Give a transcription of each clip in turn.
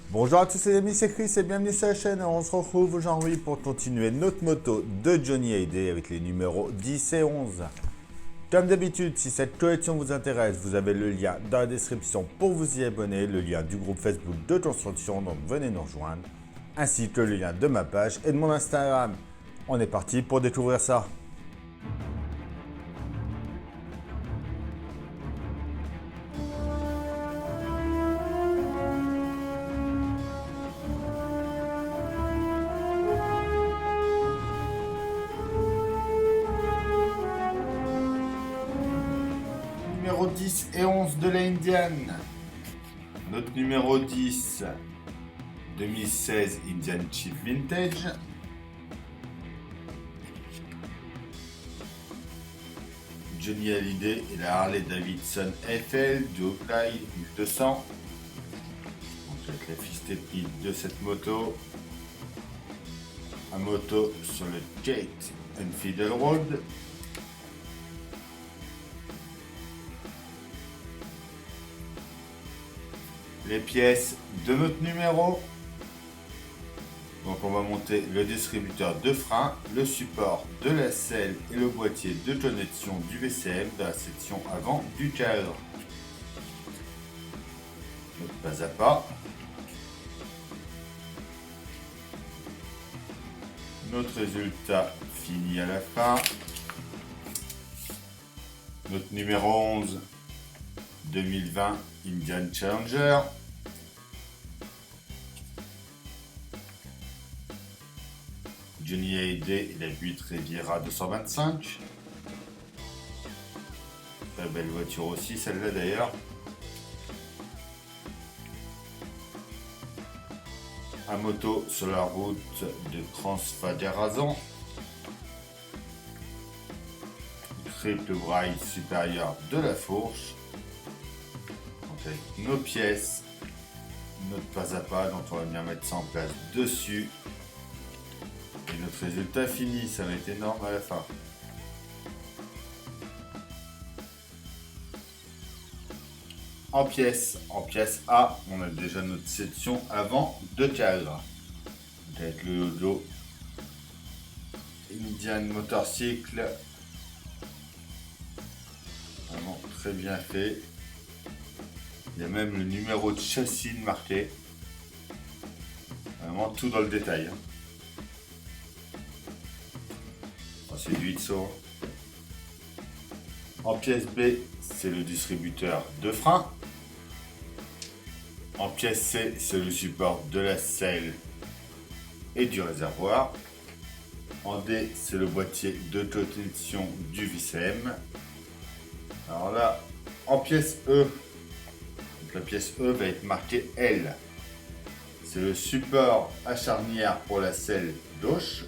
Bonjour à tous les amis, c'est Chris et bienvenue sur la chaîne. On se retrouve aujourd'hui pour continuer notre moto de Johnny Hallyday avec les numéros 10 et 11. Comme d'habitude, si cette collection vous intéresse, vous avez le lien dans la description pour vous y abonner, le lien du groupe Facebook de construction, donc venez nous rejoindre, ainsi que le lien de ma page et de mon Instagram. On est parti pour découvrir ça. Numéro 10 et 11 de la Indian. Notre numéro 10, 2016 Indian Chief Vintage. Johnny Hallyday et la Harley Davidson FL du Hawkeye 1200. Donc avec la fiche technique de cette moto. Un moto sur le Kate Enfield Road. Les pièces de notre numéro. Donc on va monter le distributeur de frein, le support de la selle et le boîtier de connexion du VCM dans la section avant du cadre. Donc pas à pas. Notre résultat fini à la fin. Notre numéro 11, 2020 Indian Challenger. Johnny Hallyday et la 8 Riviera 225. Très belle voiture aussi, celle-là d'ailleurs. Un moto sur la route de Transfagarazon. Triple braille supérieur de la fourche. Donc avec nos pièces, notre pas à pas, dont on va bien mettre ça en place dessus. Et notre résultat fini, ça va être énorme à la fin. En pièce A, on a déjà notre section avant de cadre. Avec le logo Indian Motorcycle. Vraiment très bien fait. Il y a même le numéro de châssis marqué. Vraiment tout dans le détail. C'est du Itso. En pièce B, c'est le distributeur de frein. En pièce C, c'est le support de la selle et du réservoir. En D, c'est le boîtier de connexion du VCM. Alors là, en pièce E, donc la pièce E va être marquée L. C'est le support à charnière pour la selle gauche.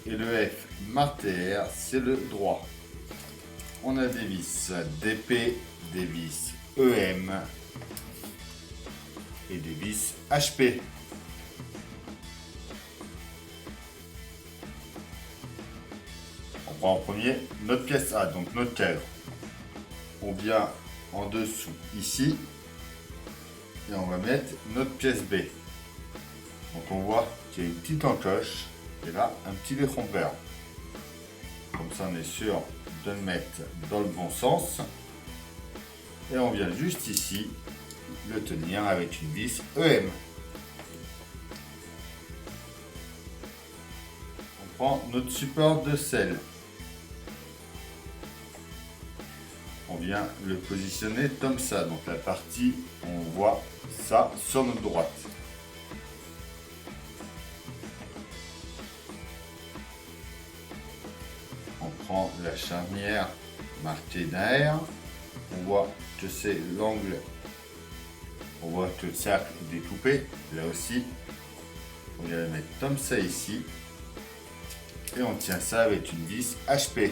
Et le F marqué R, c'est le droit. On a des vis DP, des vis EM et des vis HP. On prend en premier notre pièce A, donc notre cadre. On vient en dessous ici et on va mettre notre pièce B. Donc on voit qu'il y a une petite encoche. Et là, un petit détrompeur. Comme ça, on est sûr de le mettre dans le bon sens. Et on vient juste ici le tenir avec une vis EM. On prend notre support de selle. On vient le positionner comme ça. Donc la partie, on voit ça sur notre droite. Prend la charnière marquée d'un R. On voit que c'est l'angle. On voit que le cercle est découpé. Là aussi, on vient la mettre comme ça ici. Et on tient ça avec une vis HP.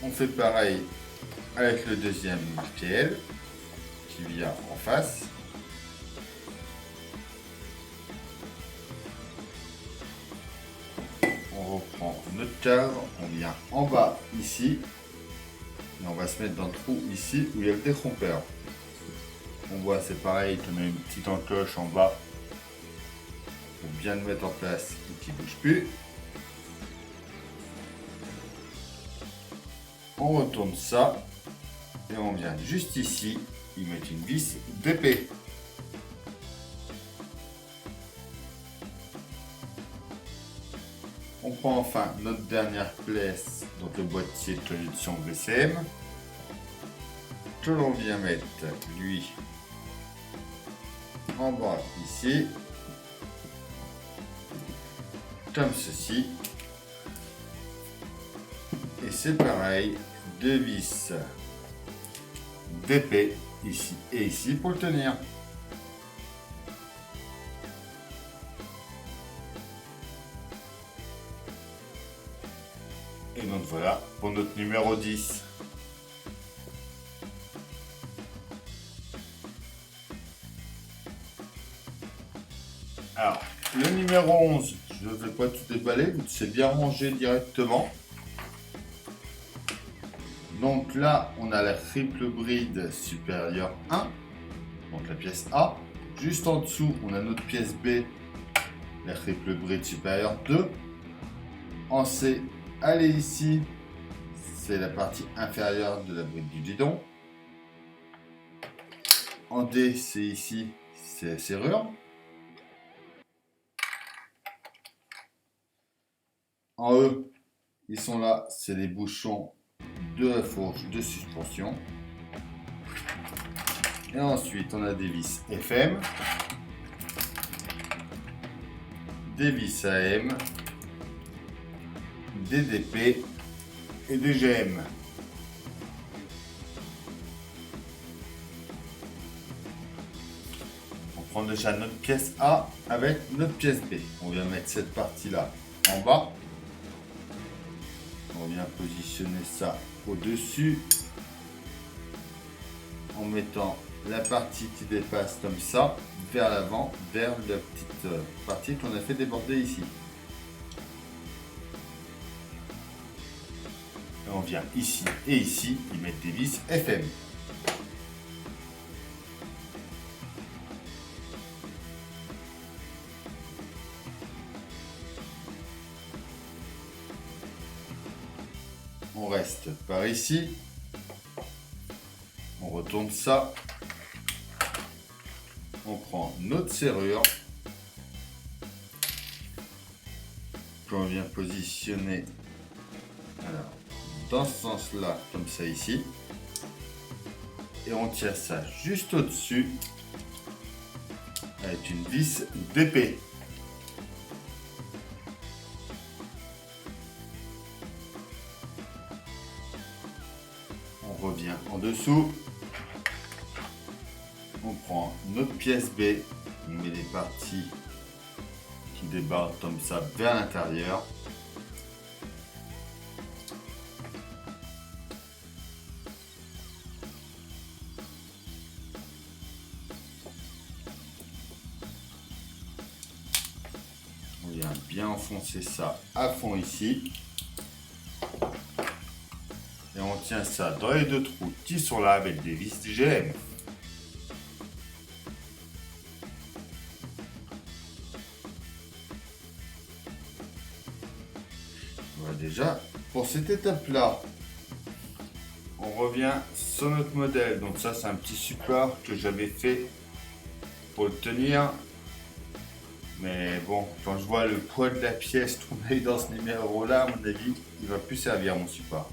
On fait pareil avec le deuxième marqué L qui vient en face. On reprend notre cadre, on vient en bas ici, Et on va se mettre dans le trou ici où il y a le détrompeur. On voit, c'est pareil, on a une petite encoche en bas pour bien le mettre en place et qu'il ne bouge plus. On retourne ça et on vient juste ici y mettre une vis d'épée. On prend enfin notre dernière pièce, donc le boîtier de connexion VCM, que l'on vient mettre lui en bas ici, comme ceci. Et c'est pareil, deux vis d'épée ici et ici pour le tenir. Et donc voilà pour notre numéro 10. Alors, le numéro 11, je ne vais pas tout déballer, c'est bien rangé directement. Donc là, on a la triple bride supérieure 1, donc la pièce A. Juste en dessous, on a notre pièce B, la triple bride supérieure 2. En C, allez ici, c'est la partie inférieure de la bride du guidon. En D, c'est ici, c'est la serrure. En E, ils sont là, c'est les bouchons de la fourche de suspension. Et ensuite, on a des vis FM, des vis AM, des DP et des GM. On prend déjà notre pièce A avec notre pièce B. On vient mettre cette partie-là en bas. On vient positionner ça au-dessus en mettant la partie qui dépasse comme ça vers l'avant, vers la petite partie qu'on a fait déborder ici. Et on vient ici et ici y mettre des vis FM. On reste par ici. On retourne ça. On prend notre serrure qu'on vient positionner alors, dans ce sens-là, comme ça ici. Et on tient ça juste au-dessus avec une vis d'épée. On revient en dessous. On prend notre pièce B, on met les parties qui débordent comme ça vers l'intérieur. On vient bien enfoncer ça à fond ici. Et on tient ça dans les deux trous qui sont là avec des vis GM. Voilà déjà pour cette étape-là. On revient sur notre modèle. Donc ça, c'est un petit support que j'avais fait pour le tenir. Mais bon, quand je vois le poids de la pièce qu'on a eu dans ce numéro-là, à mon avis, il va plus servir mon support.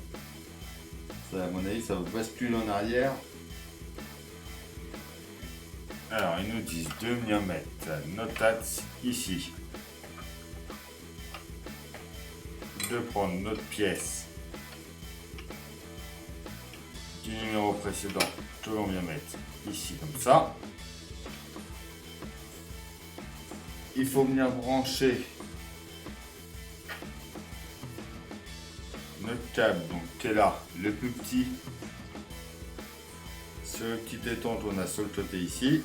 Ça, à mon avis, ça va basculer en arrière. Alors, ils nous disent de venir mettre notre axe ici. De prendre notre pièce du numéro précédent que l'on vient mettre ici comme ça. Il faut venir brancher notre câble, donc qui est là, le plus petit. Ce qui détend, on a sur le côté ici.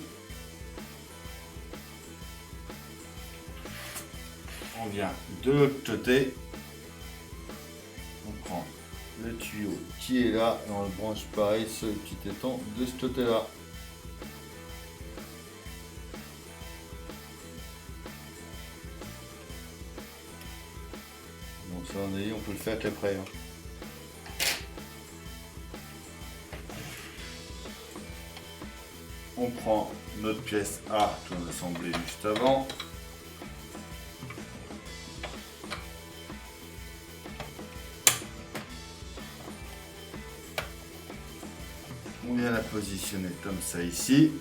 On vient de l'autre côté. On prend le tuyau qui est là et on le branche pareil sur le petit étang de ce côté là. Donc ça on peut le faire qu'après. On prend notre pièce A qu'on a assemblée juste avant. On vient la positionner comme ça ici.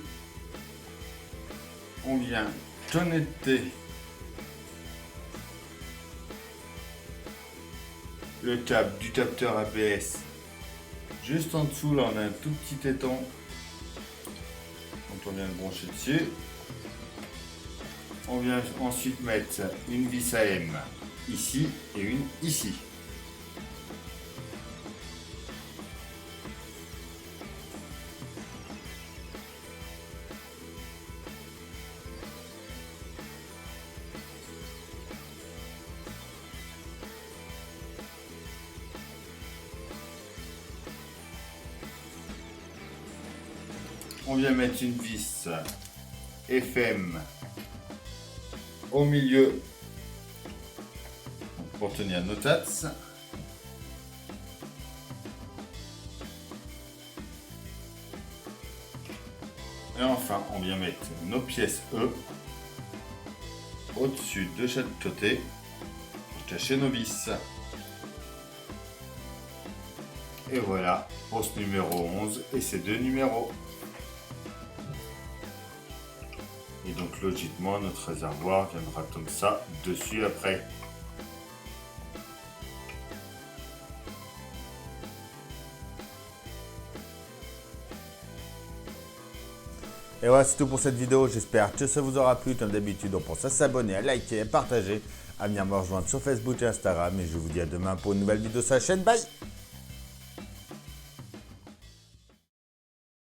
On vient connecter le câble du capteur ABS. Juste en dessous, là, on a un tout petit étang. Donc on vient le brancher dessus. On vient ensuite mettre une vis AM ici et une ici. On vient mettre une vis FM au milieu pour tenir nos tasses. Et enfin, on vient mettre nos pièces E au-dessus de chaque côté pour cacher nos vis. Et voilà pour ce numéro 11 et ces deux numéros. Et donc logiquement notre réservoir viendra comme ça dessus après. Et voilà, c'est tout pour cette vidéo. J'espère que ça vous aura plu. Comme d'habitude, on pense à s'abonner, à liker, à partager, à venir me rejoindre sur Facebook et Instagram. Et je vous dis à demain pour une nouvelle vidéo sur la chaîne. Bye!